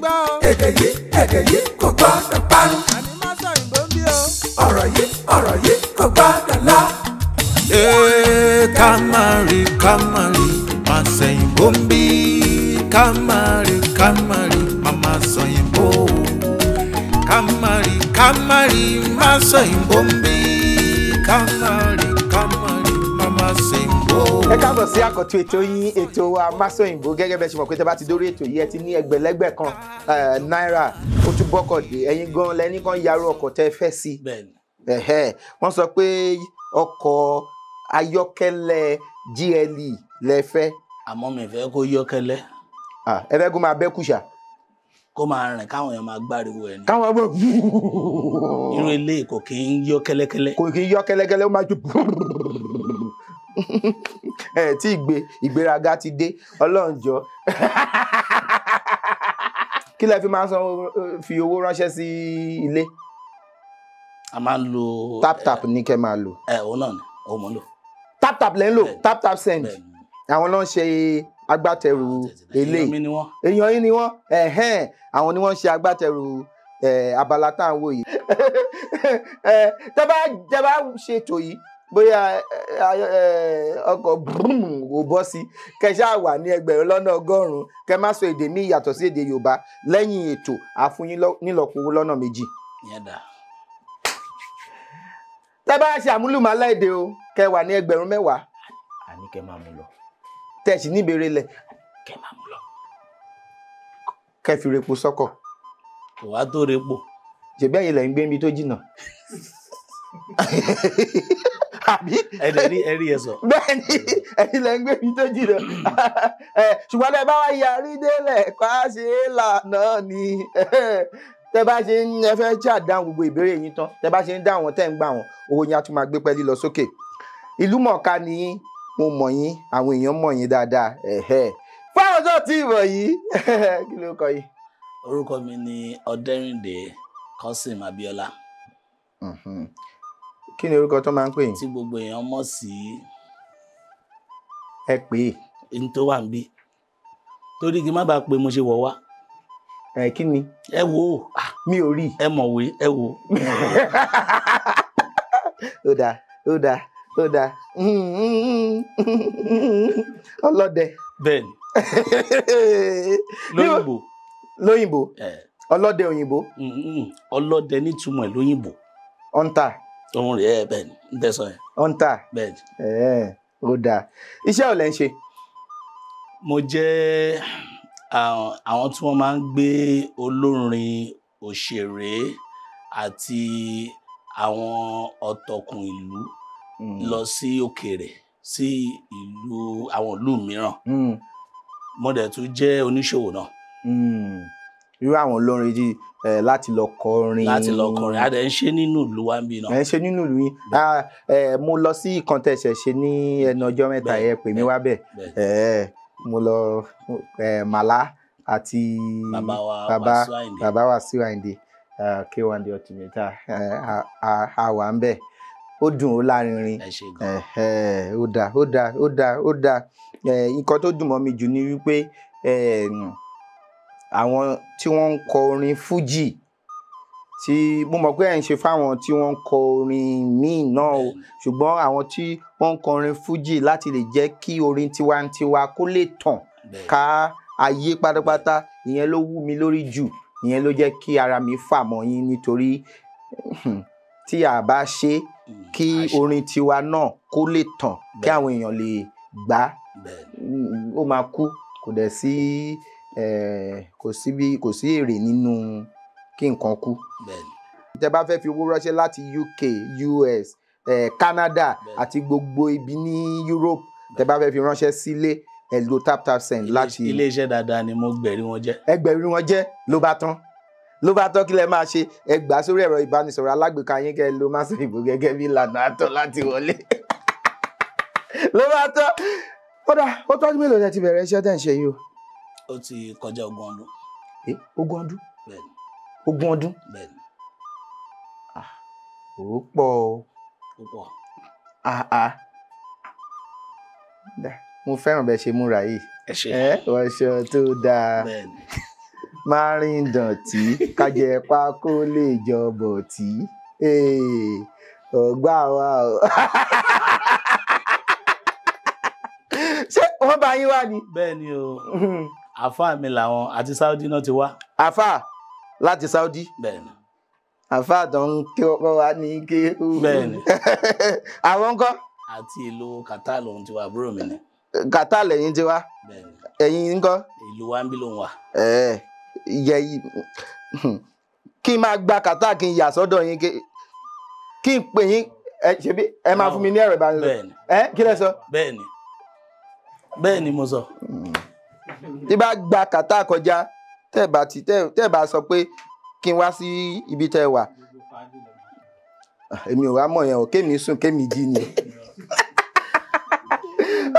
gbọ́ o. èdè yìí kò gbọ́dọ̀ parun. àní má sọ ìbò ń bí o. ọ̀rọ̀ yìí kò gbọ́dọ̀ lọ. Kamari, má sẹ́yìnbó ń bí. Kamari, mama sẹ́yìnbó. Kamari, má sẹ́yìnbó ń bí. Kamari, mama sẹ́yìnbó. Ẹ káàbọ̀ sí àkọ́tún ètò yín, ètò Amáṣọ̀yìnbó. Gẹ́gẹ́ bẹ́ẹ̀ ṣe mọ̀ pé tẹ́ bá ti dórí ètò yìí ẹ ti ní ẹgbẹ̀lẹ́gbẹ̀ kan náírà ó tún bọ́kọ̀dé. Ẹ̀yin gan lẹ́ni kan yarú ọkọ̀ tẹ́ fẹ́ sí. Wọ́n sọ pé ọkọ̀ ayọ́kẹ́lẹ́ GLE lẹ fẹ́. Àmọ́ mi fẹ́ kó yọ́kẹ́lẹ́. Ẹ fẹ́ kó máa bẹ́ kùsà. Kó máa rìn káwọn èèyàn máa gbáriwo ẹni. Káwọn ọmọ irú ilé kò kí ń yọ́ kẹ́lẹ́kẹ́lẹ́. Kò kí ń yọ́ kẹ́lẹ́kẹ́lẹ́, ó máa jó tí ìgbéraga ti dé Ọlọ́run jọ. Kí lẹ fi máa fi owó ránṣẹ́ sí ilé? A máa ń lo tap ní kẹ́ máa lò. Òun náà ni òun mọ̀ ń lò. Tap lẹ́ ń lò, tap send. Àwọn náà ń ṣe agbátẹrù eléyìí. Èèyàn yín ni wọ́n. Àwọn ni wọ́n ń ṣe agbátẹrù abala tá à ń wò yìí. Tẹ́ bá ṣètò yìí bóyá ọkọ̀ ò bọ́ sí kẹṣá wà ní 1,100 kẹ má sọ èdè míì yàtọ̀ sí èdè Yorùbá lẹ́yìn ètò àfúnyín nílọ́po owó lọ́nà 2. Ìyẹn dà. Tẹ́ bá ṣe àmúlùmálà èdè o kẹ wà ní 10,000. Àní kẹ máa mú lọ. Tẹ́ sì níbèrè lẹ̀ Kẹ máa mú lọ. Kẹ fi repo sọ́kọ̀. Kò wá tó repo. Ṣèbí ẹ̀yin lẹ̀ ń gbé ibi tó jìnnà. Àbí ẹrí ẹ sọ. Bẹ́ẹ̀ni ẹ̀yin lẹ ń gbé ibi tó jìnnà. Ṣùgbọ́n tẹ́ bá wá yarí délẹ̀ kó a ṣe é là náà ni. Tẹ́ bá ṣe ń fẹ́ ṣàdáhùn gbogbo ìbéèrè yín tán, tẹ́ bá ṣe ń dá àwọn tẹ́ ń gbà wọ́n, owó yín á tún máa gbé pẹ́ẹ́lí lọ sókè. Ìlú mọ̀ọ́ká ni mo mọ̀ yín, àwọn èèyàn mọ̀ yín dáadáa. Fáwọn tó ti mọ̀ yìí, kí ló kọ yìí? Orúkọ mi ni Ọdẹ́rìndé Kọ́sìm Abíọ́lá. Kí ni orúkọ tó máa ń pè yín? Tí gbogbo èèyàn mọ̀ sí. Ẹ pè é. N tó wà ń bí. Torí kí n má bàa pé mo ṣe wọ̀ wá. Kí ni? Ẹ wò ó. Mi ò rí. Ẹ mọ̀wé, ẹ wò ó. Ó dáa. Ọlọ́dẹ. Bẹ́ẹ̀ni. Lóyìnbó. Ọlọ́dẹ òyìnbó. Ọlọ́dẹ nítumọ̀ ẹ̀ lóyìnbó. Hunter. Ohun rẹ̀ bẹ́ẹ̀ni ń tẹ̀sán ẹ̀. Hunter. Bẹ́ẹ̀ni. Ó dáa. Iṣẹ́ ò lẹ́ ń ṣe? Mo jẹ́ àwọn tí wọ́n máa ń gbé olórin, òṣèré àti àwọn ọ̀tọ̀kùn ìlú lọ sí òkèèrè sí àwọn ìlú mìíràn. Mo dẹ̀ tún jẹ́ oníṣòwò náà. Irú àwọn olórin jí láti lọ kọrin. A dẹ̀ ń ṣe nínú ìlú wa ń bí náà. Ẹ ń ṣe nínú ìlú yín. Mo lọ sí ìkàntẹ̀ṣẹ̀ ṣe ní ẹnu ọjọ́ mẹ́ta yẹn pè mí wá bẹ̀. Mo lọ Màlá àti bàbá Wasiu Ayinde K1 The Ultimate àwa ń bẹ̀. Ó dùn ó lárinrin. Ó dáa. Nǹkan tó dùn mọ́ mi jù ni wípé àwọn tí wọ́n ń kọ orin fújì tí mo mọ̀ pé ẹ̀ ń ṣe fáwọn tí wọ́n ń kọ orin míì náà o, ṣùgbọ́n àwọn tí wọ́n ń kọ orin fújì láti lè jẹ́ kí orin tiwantiwa kó lè tàn ká ayé pátápátá, ìyẹn ló wú mi lórí jù, ìyẹn ló jẹ́ kí ara mi fà mọ́ yín nítorí tí a bá ṣe kí orin tiwa náà kó lè tàn kí àwọn èèyàn lè gbà ó máa kú, kò dẹ̀ sí kò sí èrè nínú kí nǹkan kú. Tẹ́ bá fẹ́ fi owó ránṣẹ́ láti UK, US, Canada àti gbogbo ibi ní Europe, tẹ́ bá fẹ́ fi ránṣẹ́ sílé ẹ lo tap send láti. Iléeṣẹ́ dáadáa ni mo gbẹ̀rí wọn jẹ́. Ẹgbẹ̀rí wọn jẹ́ ló bá tán kí lẹ máa ṣe ẹ gbà sórí ẹ̀rọ ìbánisọ̀rọ̀ alágbèéká yín kẹ́ lo Amáṣọ̀yìnbó gẹ́gẹ́ bí ìlànà àtọ̀ láti wọlé. Ló bá tán. Ó tọ́jú mélòó lẹ ti bẹ̀rẹ̀ iṣẹ́ tẹ̀ ń ṣe yìí o? Ó ti kọjá 20 ọdún. 20 ọdún? Bẹ́ẹ̀ni. 20 ọdún? Bẹ́ẹ̀ni. Ó pọ̀ o. Ó pọ̀. Mo fẹ́ràn bẹ́ẹ̀ ṣe múra yìí. Ẹ ṣé. Wọ́n ṣe tó dáa. Bẹ́ẹ̀ni. máa rìn dọ̀tí kájẹ pákó lè jọ bọ̀tí ọgbà wa o. ṣé wọ́n bá yín wá ni. bẹ́ẹ̀ ni o àfáà mi làwọn àti Saudi náà ti wá. àfáà láti Saudi. bẹ́ẹ̀ ni. àfáà tó ń kí ọkọ wa ní kí. bẹ́ẹ̀ ni. àwọn ńkọ́. àti ìlú Qatar lòun ti wá àbúrò mi ni. Qatar lẹ́yìn ti wá. bẹ́ẹ̀ ni. ẹ̀yin ńkọ́. ìlú wa ń bí lòun wà. yẹ kí n máa gba Qatar kí n yà sọ́dọ̀ yín kí n pè yín ṣebí ẹ máa fún mi ní ẹ̀rọ ìbánisọ̀rọ̀. bẹ́ẹ̀ni. Kí lẹ sọ. bẹ́ẹ̀ni bẹ́ẹ̀ni mo sọ. tí bá gba Qatar kọjá tẹ́ bá sọ pé kí n wá sí ibi tẹ́ wà èmi ò wá mọ̀ yẹn o kémi sùn kémi jí ni.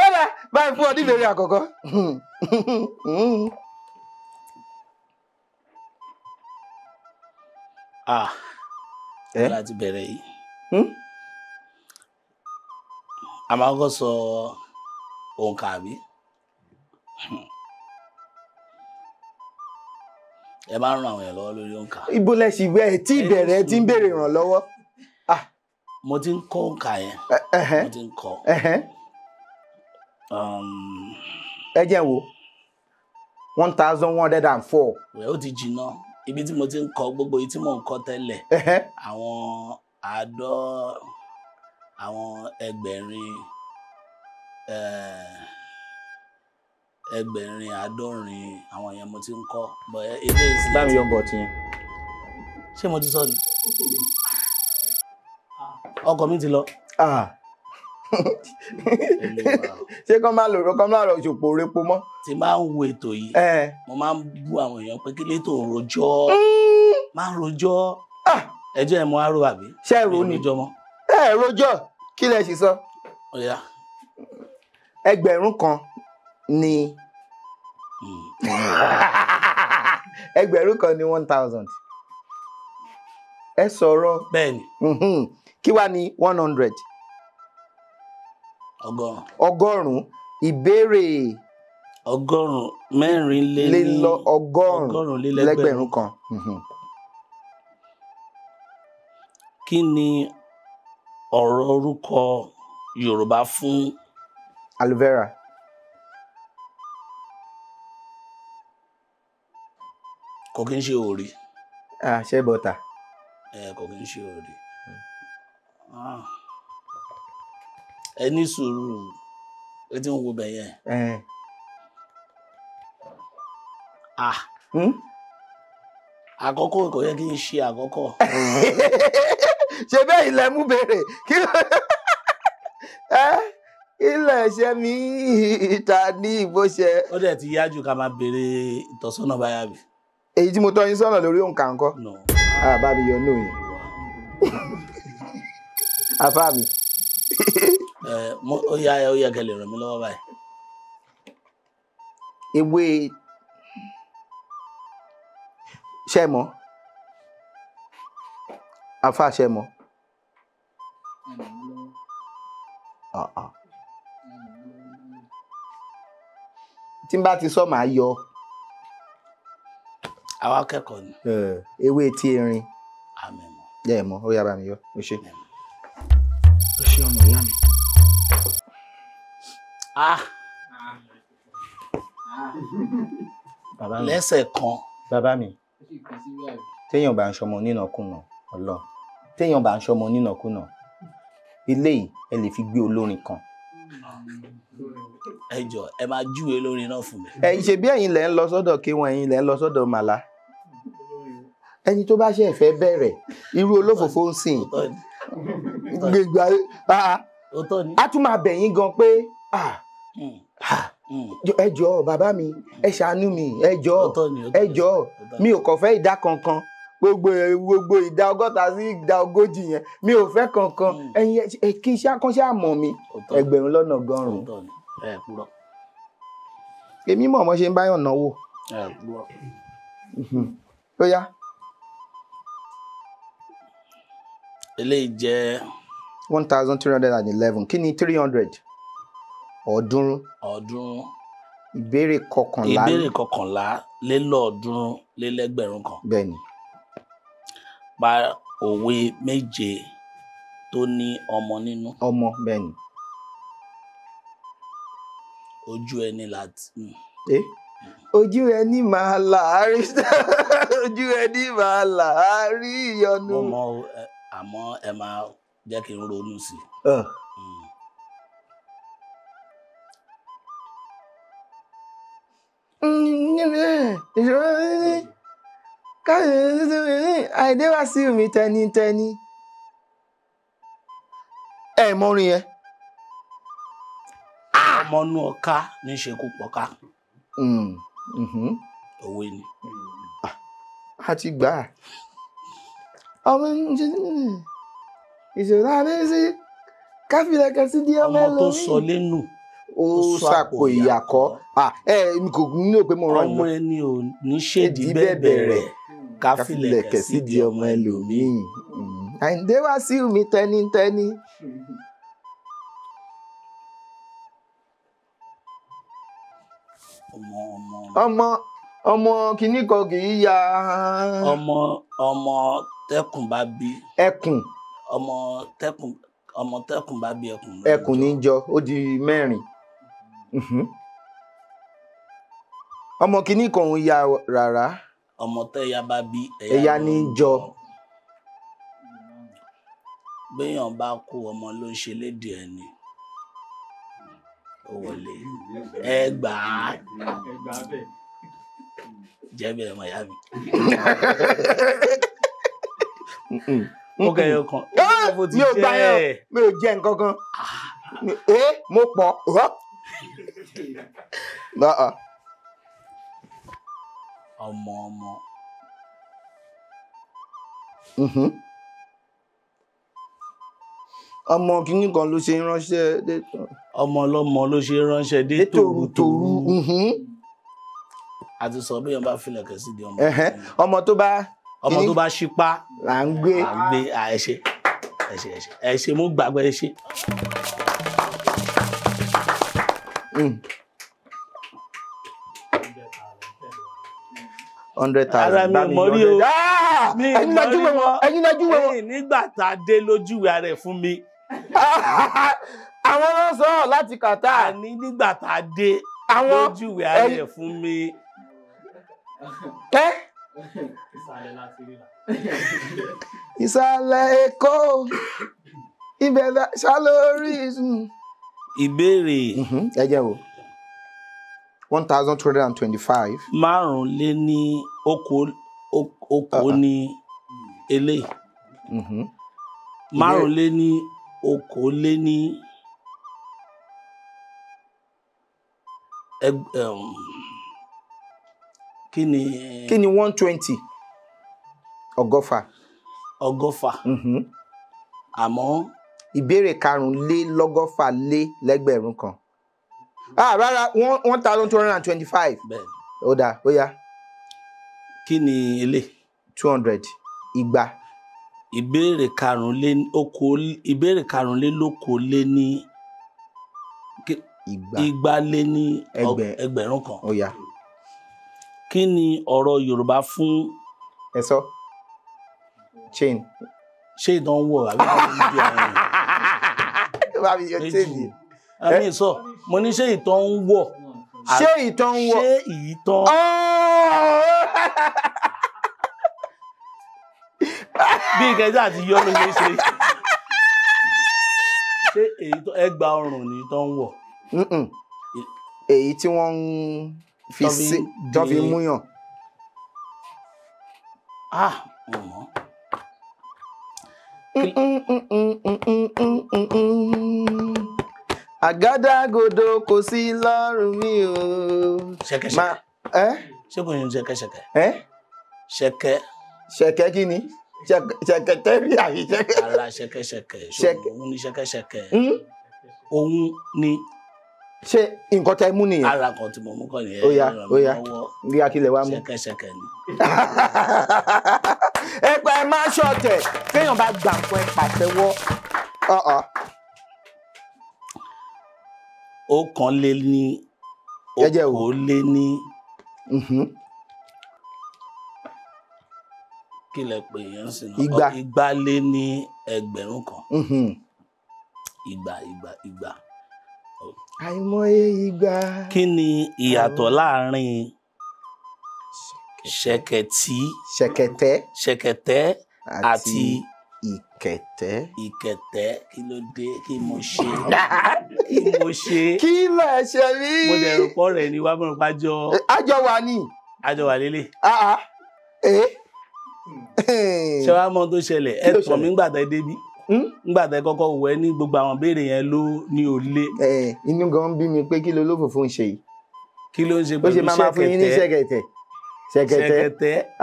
ó yá báyìí fún ọdún ìbéèrè àkọ́kọ́. láti bẹ̀rẹ̀ yìí a máa kọ́ sọ òǹkà àbí ẹ máa ń ran àwọn èèyàn lọ́wọ́ lórí òǹkà. ibo lẹ sì wẹ ẹ tí ìbẹ̀rẹ̀ ẹ ti ń béèrè ìrànlọ́wọ́. mo ti ń kọ́ òǹkà yẹn mo ti ń kọ́. ẹ jẹ́ wo 1104. rẹ̀ ó ti jìnnà ibi tí mo ti ń kọ́ gbogbo yìí tí mò ń kọ́ tẹ́lẹ̀ àwọn ẹgbẹ̀rin àádọ́rin àwọn yẹn mo ti ń kọ́ bọ̀ ilé ìsìn. bámi yọ bọ̀ tiyẹn. ṣé mo ti sọ ni ọkọ mi ti lọ. ṣé kán máa lọ ṣòpò repo mọ́. tí máa ń wo ètò yìí mo máa ń bú àwọn èèyàn pé kí létò rojọ́ máa ń rojọ́ ẹjọ́ ẹ̀ mọ́ àrò àbí. ṣé ẹ ro ni rojọ́ kí lẹ sì sọ. ẹgbẹ̀rún kan ni ẹgbẹ̀rún kan ni 1000 ẹ sọ̀rọ̀. bẹ́ẹ̀ni. kí wá ní 100. ọgọ́rùn-ún ìbéèrè. ọgọ́rùn-ún mẹ́rin lé ní ọgọ́rùn-ún lẹ́gbẹ̀rún kan. kí ni ọ̀rọ̀ orúkọ Yorùbá fún aloe vera? kò kí ń ṣe òrí. ṣé bọ́tà. kò kí ń ṣe òrí. ẹ ní sùúrù ẹ ti ń wo bẹ̀ yẹn. àkọ́kọ́ kò yẹ kí n ṣe àkọ́kọ́. ṣe bẹ́ẹ̀ ilẹ̀ mú béèrè ilẹ̀ ẹ̀ṣẹ̀ mi ìta ní ìbòṣẹ. ó dẹ̀ ti yájú ká máa béèrè ìtọ́sọ́nà báyà bí. èyí tí mo tọ́ yín sọ́nà lórí òǹkà ńkọ́. bá mi yọ náà yẹn. àfáà mi. ó yá kẹlẹ̀ ràn mí lọ́wọ́ báyìí. ewé ṣẹ́mọ́ àfáà ṣẹ́mọ́. tí n bá ti sọ màá yọ. àwa akẹ́kọ̀ọ́ ni. ewé tí erin. àmín mọ́. yẹ́ ẹ̀ mọ́ ó yá bá mi yọ ó ṣe. ó ṣe ọmọ ìyá mi. lẹ́sẹ̀ kan. bàbá mi téèyàn bá ń ṣọmọ nínàkúnà ọlọ téèyàn bá ń ṣọmọ nínàkúnà ilé yìí ẹ lè fi gbé olórin kan. ẹ jọ ẹ máa júwe lórí náà fún mi. ṣe bí ẹ̀yin lẹ ń lọ sọ́dọ̀ kéwọn ẹ̀yin lẹ ń lọ sọ́dọ̀ màlá ẹni tó bá ṣe fẹ́ bẹ̀rẹ̀ irú olófòfó ń sìn gbègbà a tún máa bẹ̀ yín gan pé ẹ jọ̀ọ́ bàbá mi ẹ ṣàánú mi ẹ jọ̀ọ́ mi ò kàn fẹ́ ìdá kankan gbogbo ìdá 100 sí ìdá 100 yẹn mi ò fẹ́ kankan ẹ̀yin kí iṣẹ́ akọ́ṣẹ́ àmọ́ mi 1,100. èmi mọ̀ ọmọ ṣe ń báyọ̀ náwó. ó yá. eléyìí jẹ́ 1,311 kí ni 300? ọ̀ọ́dúnrún. ìbéèrè kọkànlá. ìbéèrè kọkànlá lélọ́ọ̀ọ́dúnrún lélẹ́gbẹ̀rún kan. Bẹ́ẹ̀ni. Pa òwe méje tó ní ọmọ nínú. Ọmọ, bẹ́ẹ̀ni. Ojú ẹni láti. Ojú ẹni máa láàárí ojú ẹni máa láàárí ìyọnu. Mo mọ àmọ́ ẹ máa jẹ́ kí n ronú sí i. Àìdé wá sí mi tẹnitẹni. Ẹ mọ orin yẹn. Ọmọ inú ọ̀ká ní ṣekú pọ̀ká. Òwe ni. A ti gbà á. Ọmọ ìṣòro àdéhùn káfílẹ̀kẹ̀ sí di ọmọ ẹlòmíì. Ọmọ tó sọ lẹ́nu. Ó sàpò ìyàkọ́. Mi kò ní òpé mo rán ọmọ ẹni ò ní ṣèdí bẹ́ẹ̀ rẹ̀ káfílẹ̀kẹ̀ sí di ọmọ ẹlòmíì. Àìdé wá sí mi tẹnitẹni. Ọmọ kìíní kan kì í ya. Ọmọ tẹkùn bá bí. Ẹkùn. Ọmọ tẹkùn bá bí ẹkùn. Ẹkùn ní jọ, ó di 4. Ọmọ kìíní kan ò ya rárá. Ọmọ tẹ́yà bá bí ẹ̀yà ní jọ. Béèyàn bá kú ọmọ ló ń ṣe lédè ẹni. Ó wọlé. Ẹ gbà á. Jẹ́ bẹ́ẹ̀ mọ̀ ìyá mi. Ó kẹyọ kan. Mi ò gbà yẹn, mi ò jẹ nǹkan kan. Mo pọ̀. Ọmọ. Ọmọ kìíní kan ló ṣe ránṣẹ́ dé. Ọmọ ọlọ́mọ ló ṣe ránṣẹ́ dé tòrútòrú. A ti sọ béèyàn bá filẹ̀kẹ̀ sí di ọmọ. Ọmọ tó bá ṣípá là ń gbé. ẹ ṣe mú gbàgbé ẹ ṣe. Ara mi mọ rí o. Ẹyin nájú wẹ̀. Nígbà tá a dé lójúwe ara ẹ̀ fún mi. Àwọn ló sọ láti kàtà. Àní nígbà tá a dé lójúwe ara ẹ̀ fún mi. Ìsàlẹ̀ Èkó ibẹ̀ ṣálórí. Ìbéèrè. Ẹ jẹ́ wo. 1225. 5 lé ní okòó ní eléyìí. 5 lé ní okòó lé ní kí ni 120 ọgọ́fà. Àmọ́ ìbéèrè 5 lé lẹ́gbẹ̀rún kan. Rárá 1225. Bẹ́ẹ̀. Ó dáa, ó yá. Kí ni ilé? 200 igba. Ìbéèrè 5 lé ní igba lé ní ẹgbẹ̀rún kan. Ó yá. Kí ni ọ̀rọ̀ Yorùbá fún? Ẹ sọ. Chain. Ṣé ìdánwò àbí ìdí àwọn èèyàn? Bá mi yọ chain yìí. Àmì sọ, mo ní ṣé ìtàn ń wọ̀? Ṣé ìtàn ń wọ̀? Ṣé ìtàn? Bí ìkẹjá àti yọ ló ṣe ṣe. Ṣé ẹgbà ọrùn ni ìtàn ń wọ̀? Èyí tí wọ́n fi sí tó fi múyàn. Àgádágodo kò sí lọ́rùn mi o. Ṣẹ̀kẹ̀ṣẹ̀kẹ̀. Ṣé kò ní ṣẹ̀kẹ̀ṣẹ̀kẹ̀? Ṣẹ̀kẹ̀. Ṣẹ̀kẹ̀ kí ni? Ṣẹ̀kẹ̀tẹ̀ rí àbí ṣẹ̀kẹ̀? Ara ṣẹ̀kẹ̀ṣẹ̀kẹ̀. Òun ni ṣẹ̀kẹ̀ṣẹ̀kẹ̀. Òun ni. Ṣé nǹkan tẹ mú nìyẹn? Ara kan tí mo mú kọ́ nìyẹn. Ó yá. Bí akílẹ̀ wa mú. Ṣẹ̀kẹ̀ṣẹ̀kẹ̀ ni. Ẹ má ṣọ̀tẹ̀ kéèyàn bá gbà fún ẹ pàtẹ́wọ́. 1 lé ní okòólé ní kí lẹ pè yẹn sí náà igba lé ní ẹgbẹ̀rún kan igba àìmọye igba. kí ni ìyàtọ̀ láàrin ṣẹ̀kẹ̀tẹ̀ àti ìkẹ̀tẹ̀? Kí ló dé? Kí mo ṣe? Kí lẹ ṣe rí? Mo dẹ̀ rò pọ̀ rẹ̀ ni wá mọ̀ nípa àjọ. Àjọ wa ni. Àjọ wà lélẹ̀. Ṣé wàá mọ tó ṣẹlẹ̀? Ẹ tàn mí ńgbà tẹ́ débí. Ńgbà tẹ́ kọ́kọ́ wẹ̀ ní gbogbo àwọn béèrè yẹn ló ní òlé. Inú gan bí mi pé kí ló lófòfò ń ṣe yìí. Kí ló ń ṣe pẹ̀lú ṣẹ̀kẹ̀tẹ̀? Ó ṣe máa fún yín ní ṣẹ̀kẹ̀tẹ̀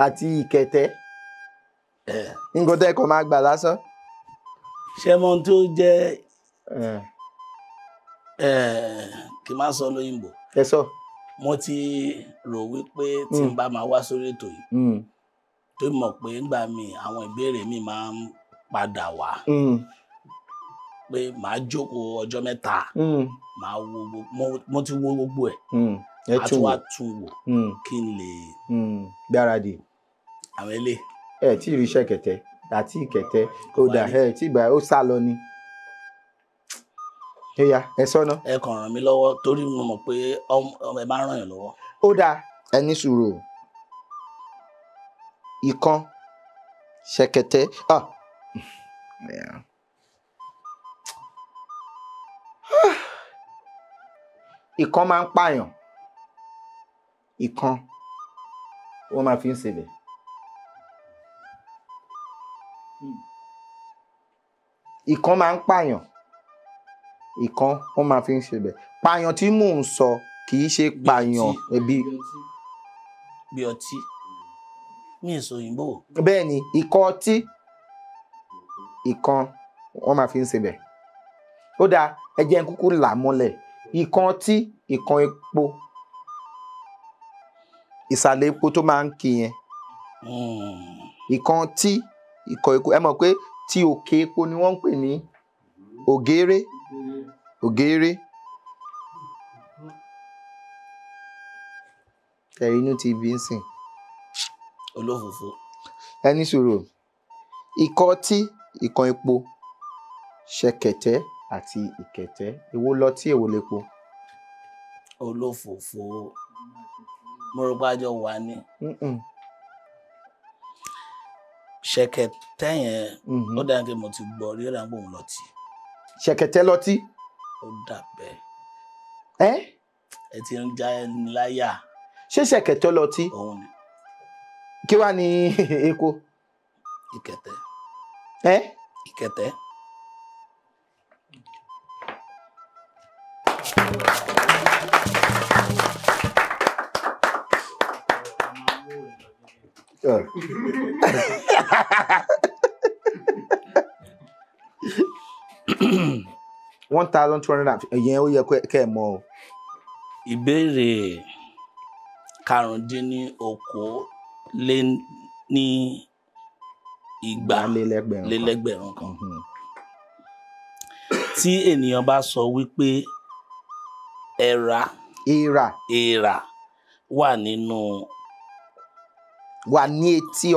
àti ìkẹ̀tẹ̀. Nǹkan tẹ́ kọ́ máa gbà lásán. Ṣé mo tó jẹ́ kí n má sọ lóyìnbó? Ẹ sọ. Mo ti rò wípé tí n bá máa wá sórí ètò yìí tó mọ̀ pé nígbà míì àwọn ìbéèrè mi máa ń padà wá pé màá jókòó ọjọ́ mẹ́ta màá wo mo ti wo gbogbo ẹ̀ àtúwà tún wò kí n lè gbáradì àwọn ilé. Ẹ tí ì rí ṣẹ̀kẹ̀tẹ̀ àti ìkẹ̀tẹ̀ ó dà tí ìgbà ó sá lọ ni. Ẹ sọ́nà. Ẹ kàn ràn mí lọ́wọ́ torí mo mọ̀ pé ẹ máa ń ràn yàn lọ́wọ́. Ó dáa ẹ ní sùúrù. Ìkan ṣẹ̀kẹ̀tẹ̀ ìkan máa ń pààyàn, ìkan wọ́n máa fi ń ṣebẹ̀. Ìkan máa ń pààyàn, ìkan wọ́n máa fi ń ṣebẹ̀. Pààyàn tí mò ń sọ kì í ṣe pààyàn ẹbí. Bí ọtí ní èso òyìnbó. Bẹ́ẹ̀ ni ìkan ọtí ìkan wọ́n máa fi ń ṣebẹ̀. Ó dáa ẹ jẹ́ n kúkú là mọ́lẹ̀. Ìkan ọtí ìkan epo ìsàlẹ̀ epo tó máa ń kí yẹn. Ìkan ọtí ìkan epo ẹ mọ̀ pé tí òkè epo ni wọ́n ń pè ní ògéré. Inú ti bí ń sìn. Olófòfò. Ẹ ní sùúrù. Ìkan ọtí ìkan epo ṣẹ̀kẹ̀tẹ̀ àti ìkẹ̀tẹ̀ èwo lọtí èwo lepo? Olófòfò mo rò pé àjọ wà ní. Ṣẹ̀kẹ̀tẹ̀ yẹn ó dáa kí mo ti gbọ́ rí ọ̀dà ń gbòòrùn lọ́tí. Ṣẹ̀kẹ̀tẹ̀ lọtí? Ó dà bẹ́ẹ̀. Ẹ ti ń já ẹni láyà. Ṣé ṣẹ̀kẹ̀tẹ̀ lọtí? Òun ni. Kí wá ní epo? Ìkẹ̀tẹ̀. Ìkẹ̀tẹ̀. $1,200 ìyẹn ó yẹ kẹ́ ẹ mọ̀ o. Ìbéèrè karùndínlọ́gọ́rùn-ún kan. Tí ènìyàn bá sọ wípé èèrà wà ní etí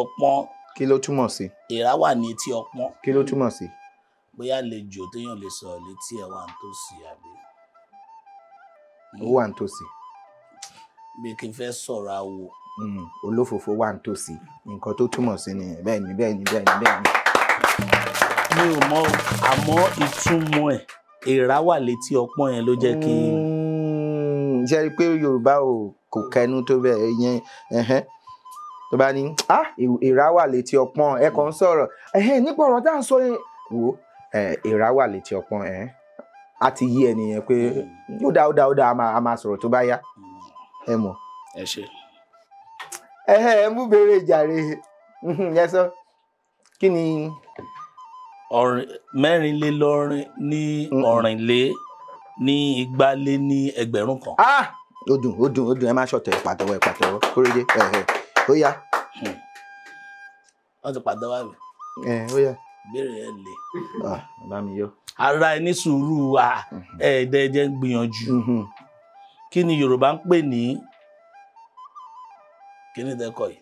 ọpọ́n. Kí ló túmọ̀ sí? Èèrà wà ní etí ọpọ́n. Kí ló túmọ̀ sí? Bóyá àlejò téèyàn lè sọ̀rọ̀ létí ẹ̀ wà nítòsí àbí. Ó wà nítòsí. Bí kí n fẹ́ sọ̀rọ̀ awo. Olófòfò wà nítòsí nǹkan tó túmọ̀ sí nìyẹn. Bẹ́ẹ̀ ni. Mi ò mọ̀ àmọ́ ìtumọ̀ ẹ̀ èèrà wà létí ọpọ́n yẹn ló jẹ́ kí. Ṣé rí i pé Yorùbá kò kẹnu tó bẹ́ẹ̀ yẹn tó bá ní èèrà wà létí ọpọ́n ẹ kàn ń sọ̀rọ̀ nípa ọ̀rọ̀ tá à ń sọ yẹn wò èèrà wà létí ọpọ́n a ti yí ẹnìyẹn pé ó dá a máa sọ̀rọ̀ tó bá yá ẹ mọ̀. Ẹ ṣe. Ẹ mú béèrè jàre yẹ sọ kí ni. Mẹ́rinlélọ́rin ní ọ̀rìnlé ní igbálé ní ẹgbẹ̀rún kan. Ó dùn ẹ má ṣọ̀tẹ̀ pàtẹ́wọ́ kórèdé ó yá. Wọ́n ti pàtẹ́wọ́ àbí. Ó yá. Béèrè ẹ lè. Bá mi yọ. Ara ẹni sùúrù ẹ̀ẹ́dẹ́jẹ́ ń gbìyànjú. kí ni Yorùbá ń pè ní kí ni tẹ́kọ̀ yìí?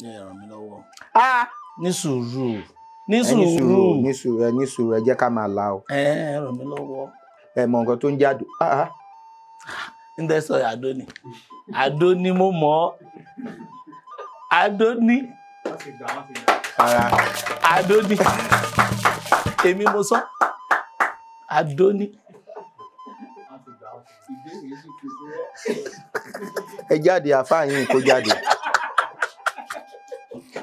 Ẹ ràn mí lọ́wọ́. Ní sùúrù. Ní sùúrù ẹ jẹ́ ká máa la o. Ẹ ràn mí lọ́wọ́. Ẹ mọ nǹkan tó ń jáde. Ń tẹ́sọ̀ àdó ni. Àdó ni mo mọ̀ ọ́. Àdó ni. Àdó ni. Èmi mo sọ. Àdó ni. Ẹ jáde àfáà yín kó jáde.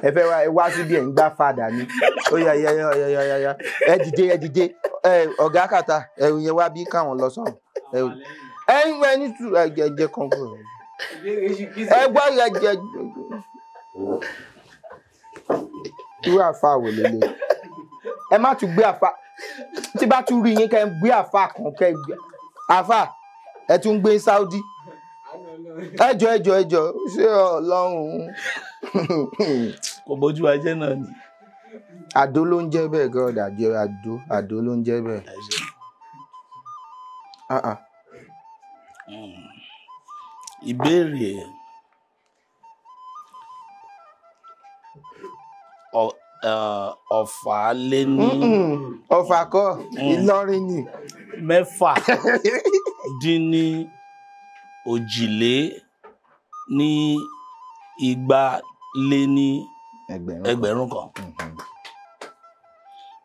Ẹ fẹ́ wá síbi ẹ̀ ń gbá fàdà ni. Ó yá ẹ dìde ọ̀gá kàtà ẹ̀rù yẹn wá bí káwọn lọ sọ̀rọ̀. Ẹ̀yin wẹ̀ ní tù ẹ̀jẹ̀ kan kúrò. Ẹ gbọ́ ẹ̀jẹ̀. Irú àfáà wò lélẹ̀. Ẹ má tún gbé àfáà. Tí bá tún rí yín kẹ́ ń gbé àfáà kan kẹ́ gbé. Àfáà ẹ tún gbé Saudi. Ẹjọ́ ṣé Ọlọ́run. Kò bójú ajé náà ni. Àdó ló ń jẹ́ bẹ́ẹ̀ God àdó ló ń jẹ́ bẹ́ẹ̀. Ìbéèrè Ọ̀fà lé ní. Ọ̀fà kọ́ Ìlọrin ni. 7-200 kan.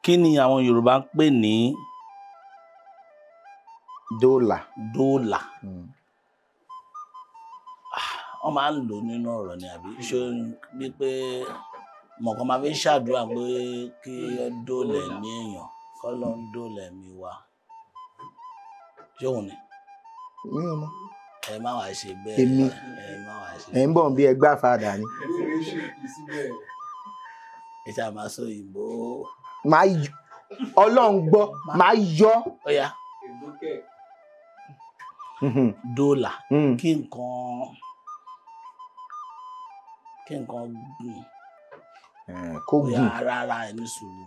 Kí ni àwọn Yorùbá ń pè ní dọ́là? Wọ́n máa ń lò nínú ọ̀rọ̀ ni àbí ṣé bí pé mọ̀kàn máa fi ń ṣàdúrà pé kí ó dóòlẹ̀ ní èèyàn kọ́ ló ń dóòlẹ̀ mi wá. Ṣé òun ni? Mi ò mọ̀. Ẹ má wàá ṣe bẹ́ẹ̀. Èmi ẹ ń bọ̀ bí ẹgbẹ́ àfàdà ni. Ẹ ṣáà máa sọ òyìnbó. Ọlọ́run gbọ́ máa yọ. Ó yá. Dọ́là kí nǹkan gùn. Kó gùn. Rárá ẹ ní sùúrù.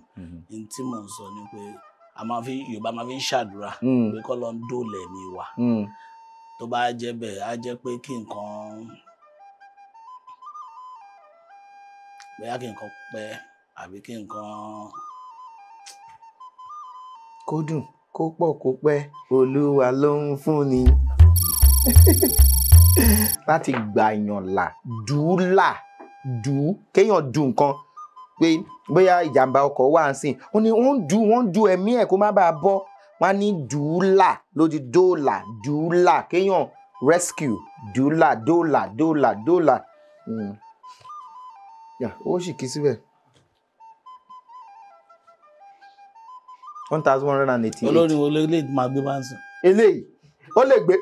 Ní tí mò ń sọ ni pé Yorùbá máa fi ń ṣàdúrà pé kọ́ ló ń dóòlẹ̀ mi wá. Tó bá jẹ́ bẹ́ẹ̀ á jẹ́ pé kí nǹkan pẹ́ àbí kí nǹkan kó dùn kó pọ̀ kó pẹ́ Olúwa ló ń fún ni. Láti gbàyàn là kéèyàn dùn nǹkan pé bóyá ìjàmbá ọkọ̀ wà ń sìn ó ní wọ́n du ẹ̀mí ẹ̀ kó má bàa bọ́ wọ́n á ní dùúlà lójú dùúlà kéèyàn rescue dùúlà. Ó sì kí síbẹ̀. 1188. Olórin wo lè máa gbé máa ń sùn? Eléyìí ó lè gbé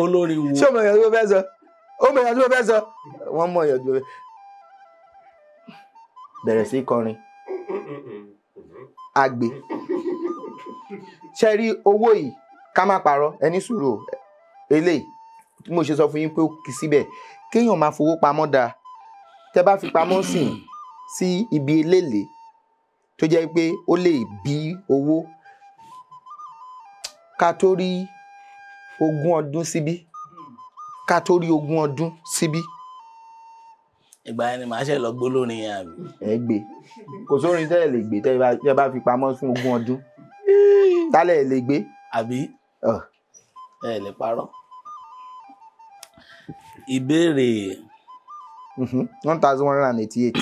olórin wo? Ṣé o mọ̀ èèyàn tó fẹ́ sọ? Wọ́n mọ̀ èèyàn tó fẹ́ bẹ̀rẹ̀ sí kọrin. Àgbè. Ṣé rí owó yìí ká má parọ́ ẹni sùúrù eléyìí tí mo ṣe sọ fún yín pé ó kì í síbẹ̀ kéèyàn máa fowó pamọ́ dáa. Tẹ́ bá fi pamọ́ sí ibi eléèlé tó jẹ́ pé ó lè bí owó ká tó rí 20 ọdún síbí. Ìgbà yẹn ni màá ṣe lọ gbólórin yẹn àbí? Ẹ gbé kò sórin tẹ́lẹ̀ lè gbé tẹ́ bá fi pamọ́ fún 20 ọdún tálẹ̀ lè gbé. Àbí ẹ lè parọ́. Ìbéèrè 1188.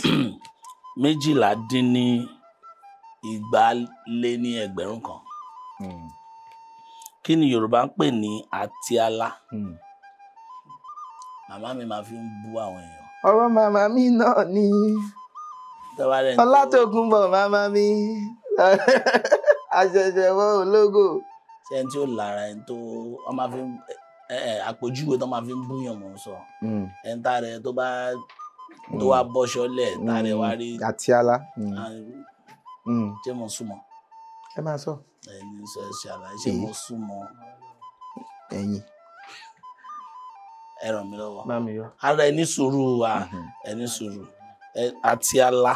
200 kan. Kí ni Yorùbá ń pè ní àtíálá? Màmá mi máa fi ń bú àwọn èèyàn. Ọ̀rọ̀ màmá mi náà ni Ọlátòkunbọ̀ màmá mi àṣẹ̀ṣẹ̀wọ̀ ológo. Ṣé ẹni tí ó lára ẹni tó wọ́n máa fi àpèjúwe tó máa fi ń búyàn mọ̀ sọ. Ẹni tá rẹ̀ tó wá bọ́ṣọ́lẹ̀ tá rẹ̀ wá rí. Àtíálá. Ṣé mo súnmọ́? Ẹ máa sọ. Ẹni sọ ẹ ṣàlàyé ṣé mo súnmọ́? Ẹ̀yin. Ẹ ràn mí lọ́wọ́. Bá mi yọ. Ara ẹni sùúrù wa ẹni sùúrù. Àtíálá.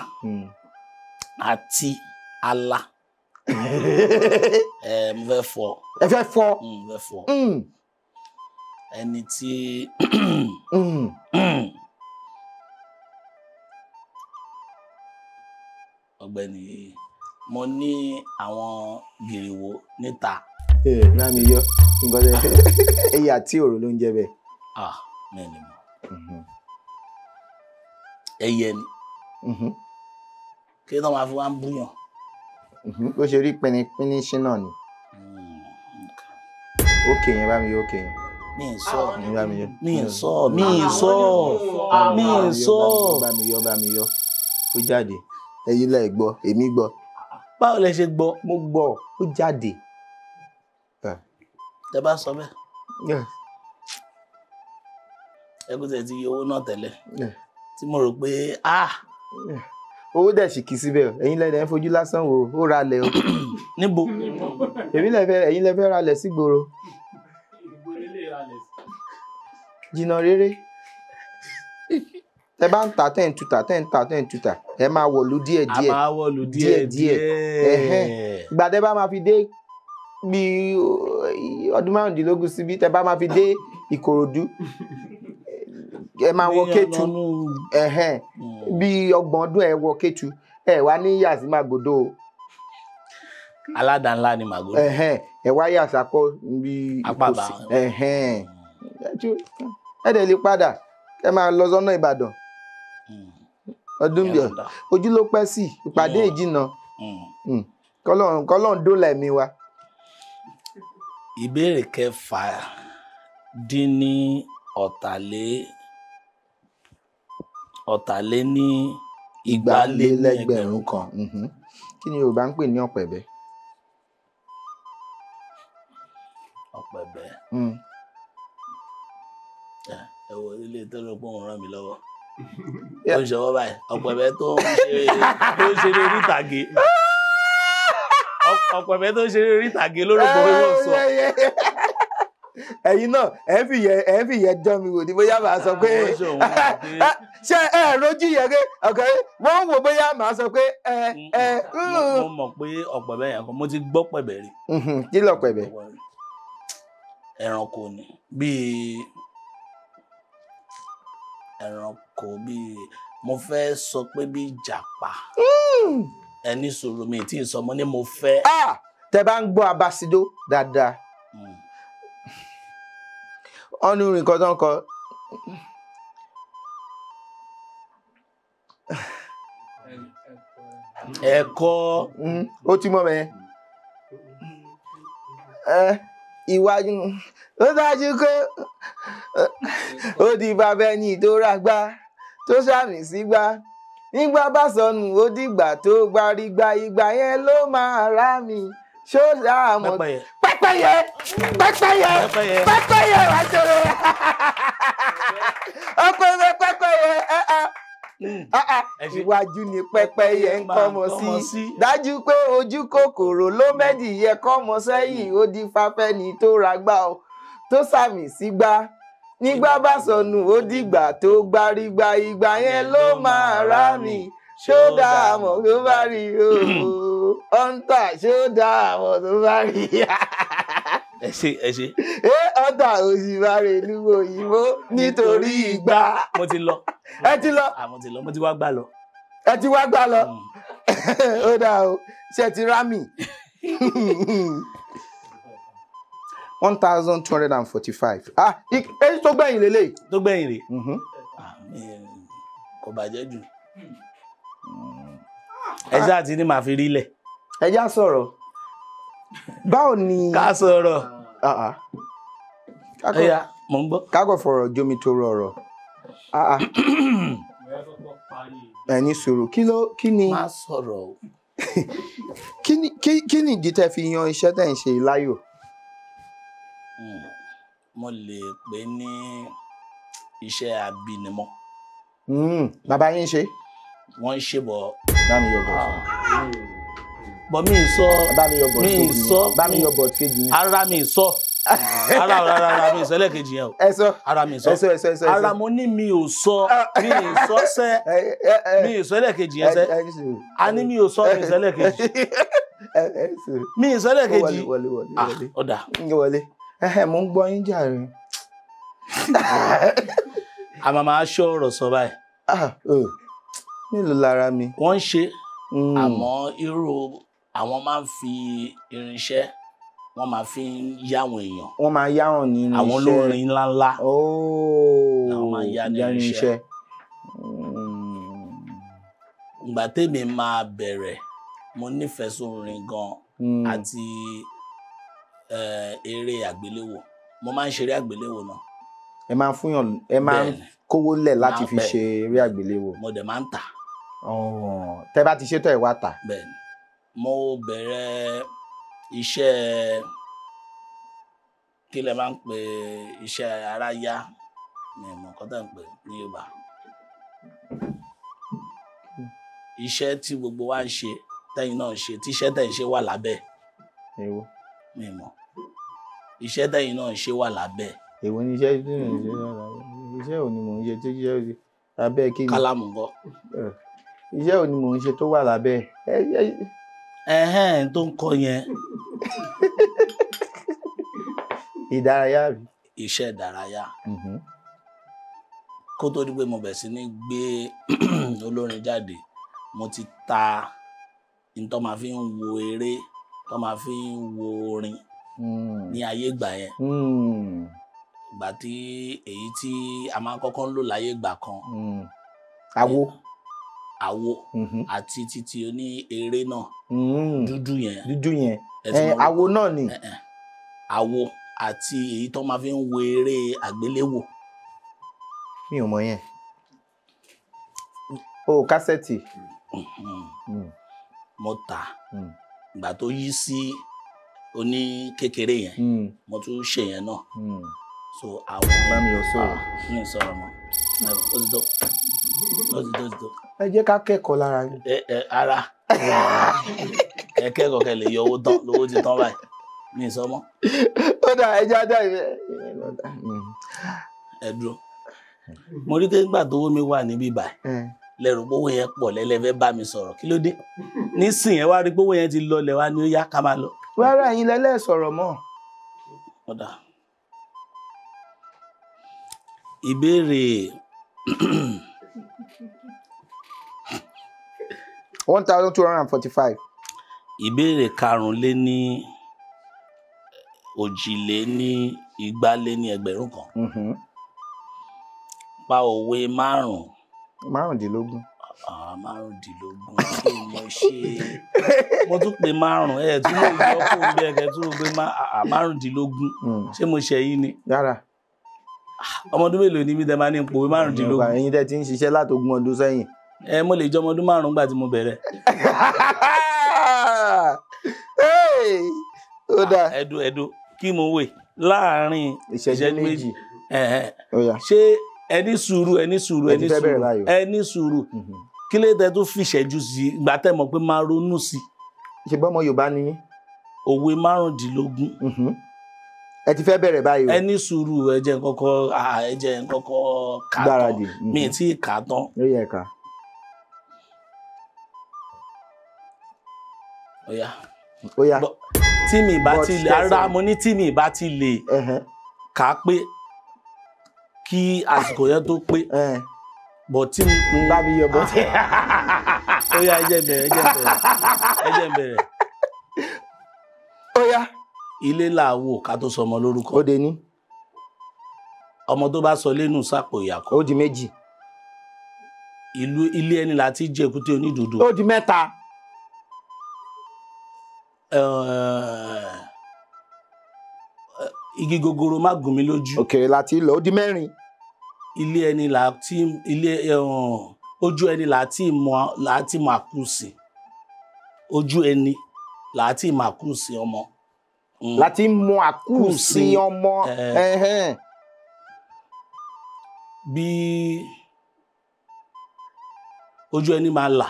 ala. Mo fẹ́ fọ. Ẹ fẹ́ fọ. Mo fẹ́ fọ. Ẹni tí ọ̀gbẹ́ni mo ní àwọn gìrìwò níta. Náà mi yọ nǹkan tẹ ẹyẹ àti òrò ló ń jẹ bẹ́ẹ̀. Mẹ́ni mọ̀. Ẹyẹ ni. Kí ló máa fi wá ń búyàn? Bó ṣe rí pinni ṣínà ni. Ókè yẹn bá mi yọ ókè yẹn. Mi ì sọ. Bá mi yọ. Mi ì sọ. Mi ì sọ. Mi ì sọ. Bá mi yọ. Ó jáde. Ẹ̀yin lẹ gbọ́, èmi gbọ́. Báwo lẹ ṣe gbọ́? Mo gbọ́, ó jáde. Tẹ bá sọ bẹ́ẹ̀. Ẹkún tẹ̀ ti yọ owó náà tẹ́lẹ̀. Tí mo rò pé owó dẹ̀ sì kì í síbẹ̀ ẹ̀yin lẹ́dẹ̀ ń fojú lásán wò ó ralẹ̀ o. Níbo? Ẹ̀yin lẹ fẹ́ ralẹ̀ sígboro. Jìnnà rere. Tẹ bá ń ta tẹ́ ń tuta ẹ máa wọ̀lú díẹ̀díẹ̀. A máa wọ̀lú díẹ̀díẹ̀. Ìgbà tẹ bá máa fi dé bí ọdún márùndínlógún síbí tẹ bá máa fi dé Ìkòròdú ẹ máa wọ Kétu bí 30 ọdún ẹ wọ Kétu ẹ wá ní yàsí Màgòdó. Aládàá ńlá ni Màgòdó. Ẹ wá yàsí akọ bí Apábà. ẹ dẹ̀ lè padà ẹ máa lọ sọ́nà Ìbàdàn. Ọdún bíi ojú ló pẹ́ sí ìpàdé ìjìnà kọ́lọ́n dólà ẹ̀mí wa. Ìbéèrè 6 dín ní ọ̀tàlé ní igbalélẹ́gbẹ̀rún kan. Kí ni Yorùbá ń pè ní ọ̀pẹ̀bẹ̀? Ọ̀pẹ̀bẹ̀. Ẹ wo ilé tó ló pọ̀ ń ràn mí lọ́wọ́. Ó ń ṣọwọ́ báyìí. Ọ̀pẹ̀bẹ̀ tó ń ṣeré orí ìtàgé. Ọ̀pẹ̀bẹ̀ tó ń ṣeré orí ìtàgé lórúkọ wíwọ̀ sọ. Ẹ̀yin náà ẹ ń fìyẹ dán mi wò ní bóyá màá sọ pé ṣé ẹ rojú yẹn pé ọkọ wọn wò bóyá màá sọ pé mo mọ̀ pé ọ̀pẹ̀bẹ̀ yẹn kan mo ti gbọ́ pẹ̀bẹ̀ rí. Kí lọ pẹ̀bẹ̀? Ẹranko ni bíi mo fẹ́ sọ pé bíi ìjàpá. Ẹni sọ̀rọ̀ mi tí ì sọ mo ní mo fẹ́. Tẹ bá ń gbọ́ Abasido dáadáa. Ọ̀nù nǹkan tó ń kọ. Ẹ̀kọ́. Ó ti mọ̀ mẹ́. Ìwájú ó dájú pé ó di bàbá ẹni tó rágbá tó sàmì sígbà nígbà bá sọnù ó dìgbà tó gbárí gba ìgbà yẹn ló máa rá mi ṣó dáàmọ̀. Pẹ́pẹ́yẹ wá sọ̀rọ̀ ọpẹ́yẹ pẹ́pẹ́yẹ iwájú ni pẹ́pẹ́yẹ ń kọ́mọ sí dájú pé ojú kòkòrò ló mẹ́dìyẹ kọ́mọ sẹ́yìn ó di fáfẹ́ni tó ragbá o tó sàmì sígbà nígbà bá sọnù ó dìgbà tó gbárí gba ìgbà yẹn ló máa rá mi ṣó dáàmọ̀ tó bá rí o ọ̀ǹtà ṣó dáàmọ̀ tó bá rí. Ẹ ṣe. Ọ̀tà òṣìbàrè lúwo òyìnbó nítorí ìgbà. Mo ti lọ. Ẹ ti lọ. Mo ti lọ. Mo ti wá gbà lọ. Ẹ ti wá gbà lọ. Ó dáa o. Ṣé ti rámì? 1245. Èyí tó gbẹ̀yìn lélẹ̀. Tó gbẹ̀yìn rè. Kò bàjẹ́ jù. Ẹ ṣáà ti ní màá fi rí lẹ̀. Ẹ já sọ̀rọ̀. Báwo ni. Ká sọ̀rọ̀. Ẹ̀yà mò ń gbọ́. Kákọ̀ fọ̀rọ̀ jomi tó rọrọ̀. Ẹni sọ̀rọ̀ kí ni. Má sọ̀rọ̀ o. Kí ni ìdí tẹ́ fi yan iṣẹ́ tẹ́ ń ṣe láyò? Mo lè pè ní iṣẹ́ abínimọ́. Bàbá yín ṣe? Wọ́n ń ṣe bọ̀. Bámi yọ bọ̀. Bọ̀ mi ì sọ. Bámi yọ bọ̀ mi ì sọ. Bámi yọ bọ̀ kejì. Ara mi ì sọ. ara mi ìsọ ẹlẹ́ẹ̀kejì yẹn o. ẹ sọ ara mi ìsọ ara mo ní mi ò sọ mi ìsọ sẹ́ mi ìsọ ẹlẹ́ẹ̀kejì yẹn sẹ́ a ní mi ò sọ mi ìsọ ẹlẹ́ẹ̀kejì mi ìsọ ẹlẹ́ẹ̀kejì ọ̀dà. wọlé mo ń gbọ́ yín jàre. a máa ṣọ́ ọ̀rọ̀ sọ báyìí. mélòó lára mi. wọ́n ń ṣe àmọ́ irú àwọn máa ń fi irinṣẹ́ wọ́n máa fi ń yáwọn èèyàn. wọ́n máa yáwọn ní irinṣẹ́. àwọn olórin ńláńlá. làwọn máa yá ní irinṣẹ́. ìgbà tèmi máa bẹ̀rẹ̀ mo nífẹ̀ẹ́ sórin gan àti eré àgbéléwò mo máa ń ṣeré àgbéléwò náà. ẹ máa ń fúnyàn ẹ máa ń kówó lẹ̀ láti fi ṣe eré àgbéléwò. mo dẹ̀ máa ń tà. tẹ́ bá ti ṣètò ẹ̀ wá tà. bẹ́ẹ̀ni mo bẹ̀rẹ̀ iṣẹ́ kí lẹ máa ń pè iṣẹ́ aráyá ní ìmọ̀ nǹkan tó ń pè ní Yorùbá iṣẹ́ tí gbogbo wa ń ṣe tẹ́yìn náà ń ṣe tíṣẹ́ tẹ́yìn ṣe wà lábẹ́ mi mọ̀ iṣẹ́ tẹ́yìn náà ń ṣe wà lábẹ́. èwo ni iṣẹ́ tí mò ń ṣe iṣẹ́ ò ní mò ń ṣe tó iṣẹ́ lábẹ́ kí ni. kálámù ńkọ́. iṣẹ́ ò ní mò ń ṣe tó wà lábẹ́. tó ń kọ yẹn. ìdárayá rí. iṣẹ́ ìdárayá. kó tó di pé mo bẹ̀ sí ní gbé olórin jáde mo ti ta ní tó máa fi ń wo eré tó máa fi ń wo orin ní ayé ìgbà yẹn. ìgbà tí èyí tí a máa kọ́kọ́ ń lò láyé ìgbà kan. Àwo àti títí oní eré náà dúdú yẹn àwo náà ni àwo àti èyí tó máa fi ń wo eré àgbéléwò. mi ò mọ yẹn o kásẹ̀tì. mo tà ìgbà tó yí sí oní kékeré yẹn mo tún ṣe yẹn náà so àwọn bá mi yọ sọ̀rọ̀ mi ò sọ̀rọ̀ mọ́ ó ti tó. ẹ jẹ́ ká kẹ́kọ̀ọ́ lára yín. ara ẹ kẹ́kọ̀ọ́ kẹ́ lè yọ owó tán lówó ti tán báyìí mi ì sọ mọ́. ó dà ẹ jẹ́ ajá ìfẹ́. ẹ dúró mo rí nígbà tó owó mi wà níbí báyìí lẹ́rù pé owó yẹn pọ̀ lẹ́lẹ́fẹ́ bá mi sọ̀rọ̀ kí ló dé nísìnyí ẹ wá rí pé owó yẹn ti lọlẹ̀ wá ní ó yá ká máa lọ. rárá ẹ̀yin lẹ́lẹ́ sọ̀rọ̀ mọ́. ọ̀dà ìbéèrè 1245. ìbéèrè 5,000,000 kan. pa òwe márùn-ún. márùndínlógún. 15 kí ni mo ṣe mo tún pè 5 ẹ tún lè yọ fún bí ẹkẹ tún pé 15 ṣé mo ṣe yín ni. yàrá. ọmọdún mélòó ni mí tẹ máa ní pòwe 15. ẹ̀yin tẹ́ ti ń ṣiṣẹ́ látogún ọdún sẹ́yìn. mo lè jọ ọmọdún 5 nígbà tí mo bẹ̀rẹ̀. ó dáa. ẹ̀dùn kí mo wè láàárín ìṣẹ́jú méjì. ṣé ẹni sùúrù kí lè tẹ tó fi ìṣẹ́jú sí ìgbà tẹ́ mọ̀ pé máa ronú sí. ṣe bọ́mọ Yorùbá ni yín. òwe 15. ẹ ti fẹ́ bẹ̀rẹ̀ báyìí o. ẹni sùúrù ẹ jẹ́ kọ́kọ́ kà tán mi tí ì kà tán. ó yẹ ká. ó yá tí mi bá ti lè ara mo ní tí mi bá ti lè kà á pé kí àsìkò yẹn tó pé bọ̀ tí mo lábí yọ bọ́. ó yá ẹ jẹ́ bẹ̀rẹ̀. ó yá. ilé làwò ká tó sọmọ lórúkọ. ó de ní. ọmọ tó bá sọ lẹ́nu sápò ìyàkọ́. ó di méjì. ilé ẹni láti jẹ èkúté onídùúdù. ó di mẹ́ta. igi gogoro má gùn mí lójú. òkèrè láti lọ ó di mẹ́rin. ilé ẹni ojú ẹni láti mọ àkúùsì ojú ẹni láti mọ àkúùsì ọmọ. láti mọ àkúùsì ọmọ. bí ojú ẹni máa là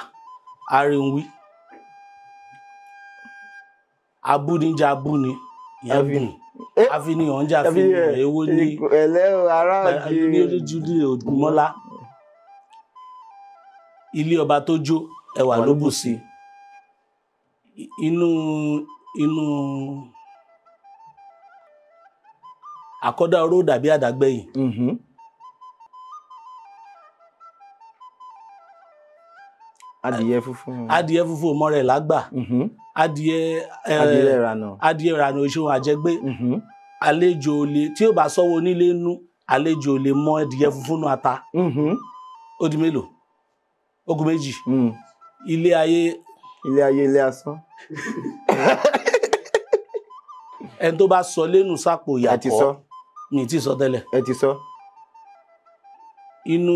arìnwí abúnijá abúni ìyẹn àfihàn jà fi ewu ní ẹ̀lẹ́ o ará òjì ní ojú ní Ògúnmọ́lá ilé ọba tó jó ẹwà ló bù sí inú àkọ́dá oró dàbí àdágbẹ̀yìn. Adìyẹ funfun ọmọ rẹ̀ lágbà. Adìyẹ ìrànà òṣùwọ̀n àjẹgbé. Àlejò olè tí ó bá sọ́wọ́ onílé nú àlejò olè mọ adìyẹ funfun nú ata. Ó di mélòó? Ogun méjì. Ilé ayé ilé asán. Ẹni tó bá sọ lẹ́nu sápò ìyàkọ́ ní tí sọ tẹ́lẹ̀. Ẹ ti sọ. Inú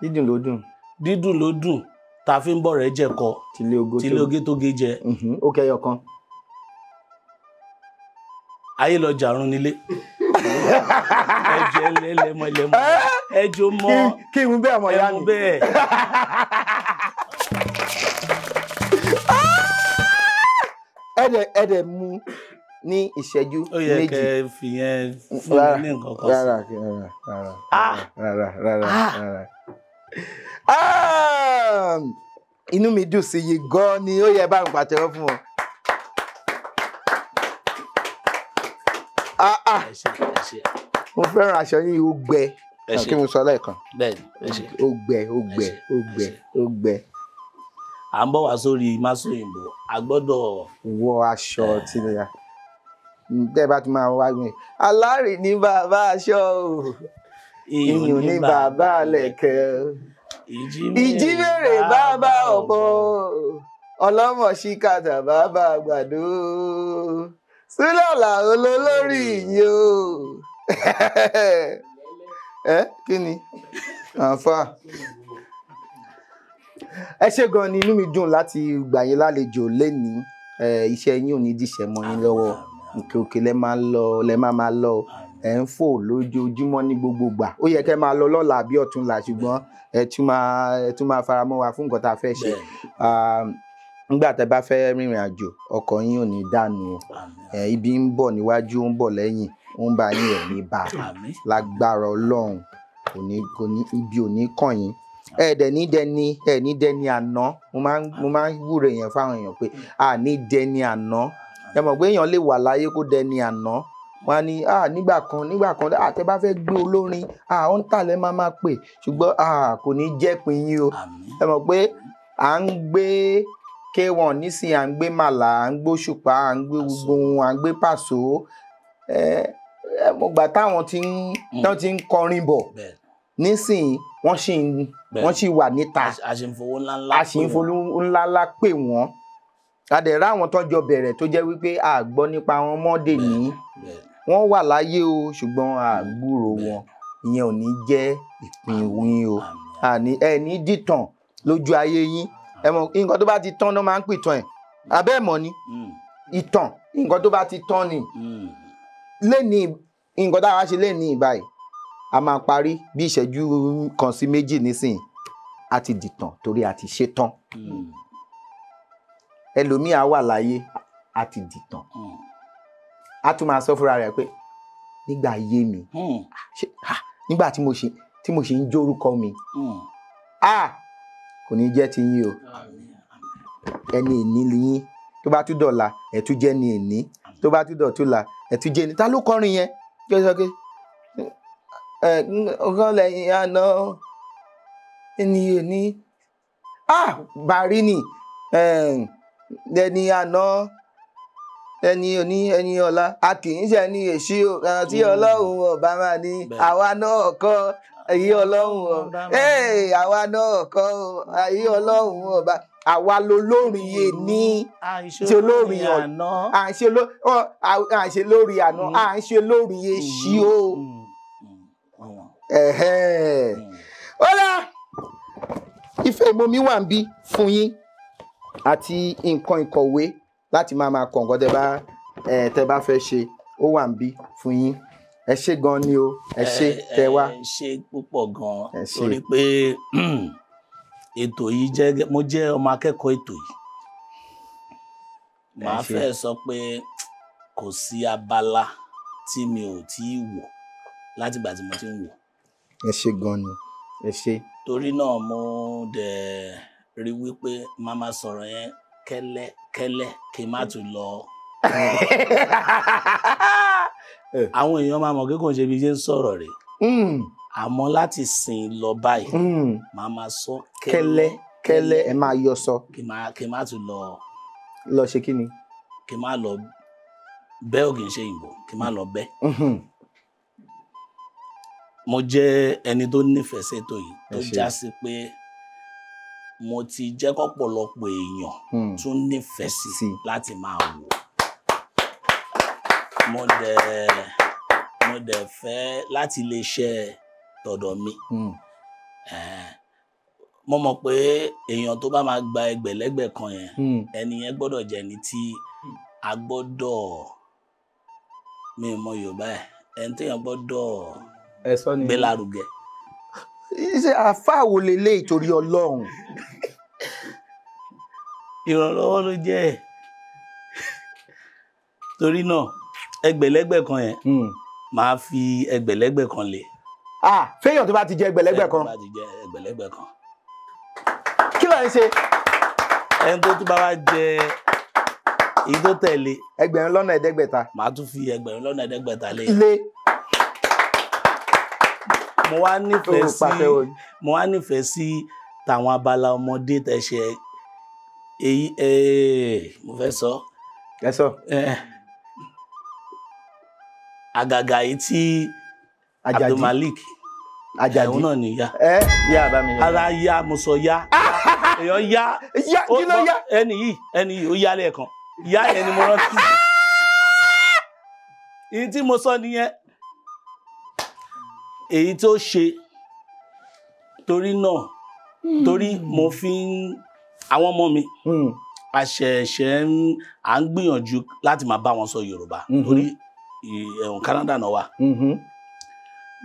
dídùn ló dùn ta fi ń bọ̀ rẹ̀ jẹ̀kọ tílé ogé tó gé jẹ. Ó kẹyọ kan. Ayé lọ jàrún nílé. Ẹjọ́ ẹlẹ́mọ̀lẹ́mọ̀ ẹjọ́ mọ́ kí n bẹ́ẹ̀ mọ̀ yá mi. Bẹ́ẹ̀. Ẹ̀dẹ̀ mú ní ìṣẹ́jú méjì. Ó yẹ kẹ́ fi yẹn fún mi ní nǹkan kan sí. Rárá. Inú mi dùn sí yìí gan ni ó yẹ bá ń pàtẹ́wọ́ fún wọn. Mo fẹ́ràn aṣọ yín ó gbẹ. Kí mo sọ lẹ́ẹ̀kan. Ó gbẹ. À ń bọ̀ wá sórí Masoyinbo a gbọ́dọ̀ wọ aṣọ tí ni ya. Tẹ́ bá ti máa wá gbìn. Alárì ní bàbá aṣọ o. Iyùn ní bàbá lẹ̀kẹ̀. Ìjímèrè bàbá ọ̀bọ. Ọlọ́mọ ṣíkàtà bàbá àgbàdo. Súlọ̀là olólórí yìí o. Kí ni? Àǹfà. Ẹ ṣé gan ni inú mi dùn láti gbà yín lálejò lénìí. Iṣẹ́ yín ò ní díṣẹ́ mọ́ yín lọ́wọ́. Òkè lẹ máa lọ. Ẹ ń fò lójoojúmọ́ ní gbogbo gbà. Ó yẹ kẹ́ máa lọ lọ́la àbí ọ̀túnla ṣùgbọ́n ẹ tún máa faramọ́ wa fún nǹkan tá a fẹ́ ṣe. Nígbà tẹ́ bá fẹ́ rìnrìn àjò ọkọ̀ yín ò ní dànù o. Ibi ń bọ̀ níwájú ó ń bọ̀ lẹ́yìn ó ń bá yín ẹ̀ ní bá lágbára Ọlọ́run ibi ò ní kàn yín. Ẹ̀ẹ́dẹ̀ ní dẹni àná. Mo máa ń wúre yẹn fáwọn èèyàn pé a ní dẹni àná. Ẹ mọ̀ pé èèyàn lè wà láyé kó dẹni àná. Wọ́n á ní nígbà kan tẹ́ bá fẹ́ gbé olórin ó ń tà lẹ́ máa pè ṣùgbọ́n kò ní jẹ́ pin yín o. Ẹ mọ̀ pé à ń gbé K1 nísìnyí à ń gbé Màlà à ń gbé Òṣùpá à ń gbé gbogbo wọn à ń gbé Pàṣọ. Mo gbà táwọn ti ń kọrin bọ̀ nísìnyí wọ́n sì wà níta. A sì ń fowó ńláńlá pè wọ́n. Adẹ̀rá àwọn tọ́jọ́ bẹ̀rẹ̀ tó jẹ́ wípé a gbọ́ nípa wọn mọ́dé ní wọ́n wà láyé o ṣùgbọ́n a gbúrò wọn. Ìyẹn ò ní jẹ́ ìpín yín o. Ẹ ní dìtàn lójú ayé yín. Ẹ mọ̀ nǹkan tó bá ti tán náà máa ń pìtàn ẹ̀. Abẹ́ ẹ̀ mọ̀ ni ìtàn nǹkan tó bá ti tán ni. Lénìí nǹkan tá a wá ṣe lénìí báyìí a máa parí bí ìṣẹ́jú kan sí méjì nísìnyí a ti dìtàn torí a ti ṣe tán. Ẹlòmíì á wà láyé a ti dìtàn. A tún máa sọ fúnra rẹ̀ pé nígbà ayé mi nígbà tí mo ṣe ń jórúkọ mi kò ní jẹ́ ti yín o. Ẹni ìní ni yín tó bá tún dọ̀la ẹ̀ tún jẹ́ ni ìní tó bá tún dọ̀túnla ẹ̀ tún jẹ́ ni. Ta ló kọrin yẹn? Kí ó sọ pé ọkàn lẹ́yìn àná ẹni ìní bàrí ni ẹni àná ẹni òní ẹni ọ̀la a kì í ṣe ní èṣí o tí Ọlọ́run ọba máa ní àwa náà kọ́ èyí Ọlọ́run ọba àwa náà kọ́ èyí Ọlọ́run ọba àwa lolórin yé ní tí olórin àná à ń ṣe lórí àná à ń ṣe lórí èṣí o. Ó dá ife ìmomi wà ń bí fún yín àti nǹkan ìkọ̀wé láti máa kọ nǹkan tẹ́ bá fẹ́ ṣe ó wà ń bí fún yín. Ẹ ṣé gan ni o. Ẹ ṣé tẹ́ wá. Ẹ ṣé púpọ̀ gan torí pé ètò yìí mo jẹ́ ọmọ akẹ́kọ̀ọ́ ètò yìí. màá fẹ́ sọ pé kò sí abala tí mi ò tí ì wò látìgbà tí mo ti ń wò. ẹ ṣé gan ni ẹ ṣé. torí náà mo dẹ̀ rí wípé màmá sọ̀rọ̀ yẹn kẹ́lẹ́ kí n má tún lọ. àwọn èèyàn máa mọ̀ pé kò ń ṣe bí ṣe ń sọ̀rọ̀ rẹ̀ àmọ́ láti sìn lọ báyìí màmá sọ kẹ́lẹ́ ẹ máa yọ sọ. kí n má tún lọ ṣe kí ni. kí n má lọ bẹ́ ò kì í ṣe ìbò kí n má lọ bẹ́. mo jẹ́ ẹni tó nífẹ̀ẹ́ sétò yìí tó já sí pé mo ti jẹ́ kọ́pọ̀lọpọ̀ èèyàn tún nífẹ̀ẹ́ sí láti máa wò. mo dẹ̀ fẹ́ láti lè ṣe tọ̀dọ̀ mi. mo mọ̀ pé èèyàn tó bá máa gba ẹgbẹ̀lẹ́gbẹ̀ kan yẹn ẹni yẹn gbọ́dọ̀ jẹ́ ẹni tí a gbọ́dọ̀ mi mọ Yorùbá ẹni téèyàn gbọ́dọ̀ gbé lárugẹ. ṣe àáfàá wo lélẹ̀ ìtorí Ọlọ́run. ìrànlọ́wọ́ ló jẹ́ ẹ̀ torí náà ẹgbẹ̀lẹ́gbẹ̀ kan yẹn máa fi ẹgbẹ̀lẹ́gbẹ̀ kan lé. fẹ́yàn tó bá ti jẹ ẹgbẹ̀lẹ́gbẹ̀ kan. tó bá ti jẹ ẹgbẹ̀lẹ́gbẹ̀ kan. kí ló ń ṣe. ẹni tó tún bá wá jẹ èyí tó tẹ̀lé. ẹgbẹ̀rún lọ́nà ẹ̀ẹ́dẹ́gbẹ̀ta. màá tún fi ẹgbẹ̀rún lọ́nà ẹ̀ẹ́dẹ́gbẹ̀ta lé. mo wá nífẹ̀ẹ́ sí tàwọn abala ọmọdé tẹ̀sẹ̀ èyí mo fẹ́ sọ. ẹ sọ. àgàgà yìí tí Abdulmalik Ajadi ẹ̀hún náà nìyá. yá bá mi. ara yá mo sọ yá èèyàn yá kí ló yá. ẹni yìí ó yá lẹ́ẹ̀kan yá yẹn ni mo rántí. èyí tí mo sọ nìyẹn èyí tó ṣe torí náà torí mo fi ń àwọn ọmọ mi àṣẹ̀ṣẹ̀ à ń gbìyànjú láti máa bá wọn sọ Yorùbá torí ẹ̀wọ̀n Canada náà wà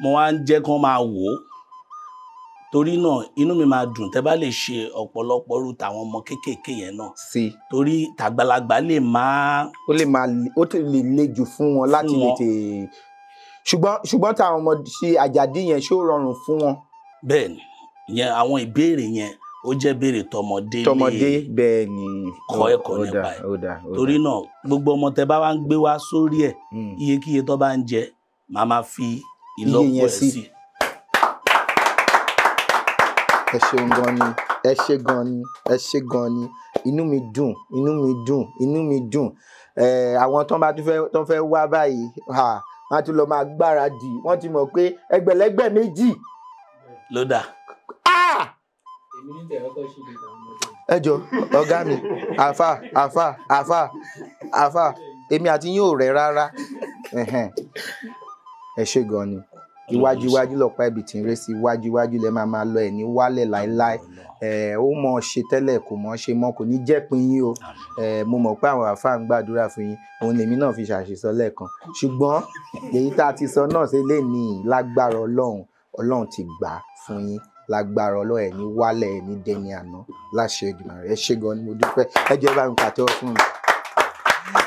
mo wá ń jẹ́ kán máa wò ó torí náà inú mi máa dùn tẹ́ bá lè ṣe ọ̀pọ̀lọpọ̀ irú tàwọn ọmọ kéékèèké yẹn náà torí tàgbàlagbà lè máa ó lè le jù fún wọn láti lè tè ṣùgbọ́n táwọn ọmọ ṣe Àjàdí yẹn ṣó rọrùn fún wọn. bẹ́ẹ̀ni ìyẹn àwọn ìbéèrè yẹn ó jẹ́ béèrè tọmọdé bẹ́ẹ̀ ni kọ́ ẹ̀kọ́ nípa ẹ̀ torí náà gbogbo ọmọ tẹ́ bá wá ń gbé wá sórí ẹ̀ iyekíye tó bá ń jẹ màá máa fi ìlọ́po ẹ̀ sí. ẹ ṣeun gan ni ẹ ṣe gan ni ẹ ṣe gan ni inú mi dùn àwọn tó fẹ́ wá báyìí wọ́n tún lọ máa gbáradì wọ́n ti mọ̀ pé ẹgbẹ̀lẹ́gbẹ̀ méjì ló dà. ẹ jọ ọ̀gá mi àfà èmi àti yín ò rẹ̀ rárá ẹ ṣe gan ni iwájú lọ́pàá ibi tí ń ré sí iwájú lẹ máa lọ ẹ̀ ní wálẹ̀ láéláé ó mọ̀ ṣe tẹ́lẹ̀ kò mọ̀ ṣe mọ́ kò ní jẹ́ pin yín o mo mọ̀ pé àwọn àfáà ń gbàdúrà fún yín òun lèmi náà fi ṣàṣìṣọ lẹ́ẹ̀kan ṣùgbọ́n èyí tá a ti sọ náà ṣe lè ní lágbára Ọlọ́run ti gbà fún yín lágbára Ọlọ́run ẹ̀ ní wálẹ̀ ẹ̀ ní dẹni àná láṣẹ Èdùmàrè ẹ ṣé gan ni mo dúpẹ́ ẹ jẹ́ bá mi pàtẹ́wọ́ fún mi.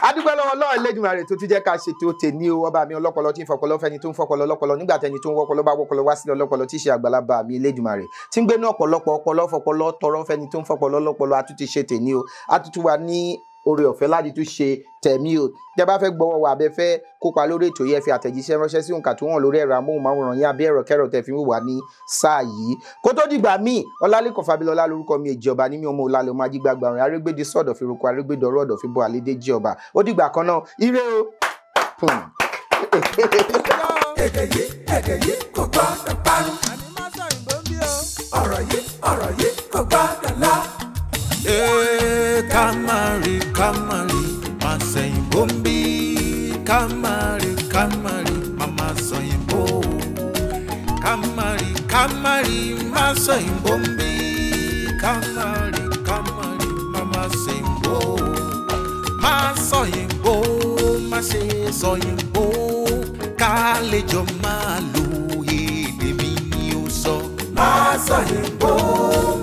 adúgbò lọ́wọ́ Ọlọ́run Elédùmarè tó ti jẹ́ ká ṣètò tèmi o ọba mi ọlọ́pọlọ tí ń fọpọlọ fẹ́ni tó ń fọpọlọ lọ́pọlọ nígbà tẹni tó ń wọ́pọlọ bá wọ́pọlọ wá sílẹ̀ ọlọ́pọlọ tí í ṣe àgbàlagbà mi Elédùmarè tí ń gbé ní ọ̀pọ̀lọpọ̀ ọpọlọ fọpọlọ tọrọ fẹ́ni tó ń fọpọlọ lọ́pọlọ àtúntì ṣe tèmi o àtúntì wa ní oore ọ̀fẹ́ láti tún ṣe tẹ̀mí o tẹ́ bá fẹ́ gbọ́wọ́ wa abẹ́ fẹ́ kópa lórí ètò yẹn fi àtẹ̀jíṣẹ́ ránṣẹ́ sí òǹkà tó hàn lórí ẹ̀rọ amóhùnmáwòrán yín abẹ́ ẹ̀rọ kẹ́rọ̀ tẹ́ fi ń wà ní sáà yìí kó tó dìgbà míì Ọlálékan Fábílọ́lá lórúkọ mi èjì ọba ní mi ọmọ Ọlálẹ́ ọmọ ajígbàgbà ọ̀rìn arégbèdè sọ̀dọ̀ fi roko arégbèdè ọ̀rọ̀ ọ̀dọ̀ fi bọ́ àlédè jí ọba ó dìgbà kan náà ire o. èdè yìí kò gbọ́dọ̀ parun ọ̀rọ̀ yìí kò gbọ́dọ̀ lọ. Kamari, ma sayimbo mbi. Kamari, mama sayimbo. Kamari, ma sayimbo mbi. Kamari, mama sayimbo. Ma sayimbo, ma sayimbo. Kalejo malu, ye de mi o so. Ma sayimbo.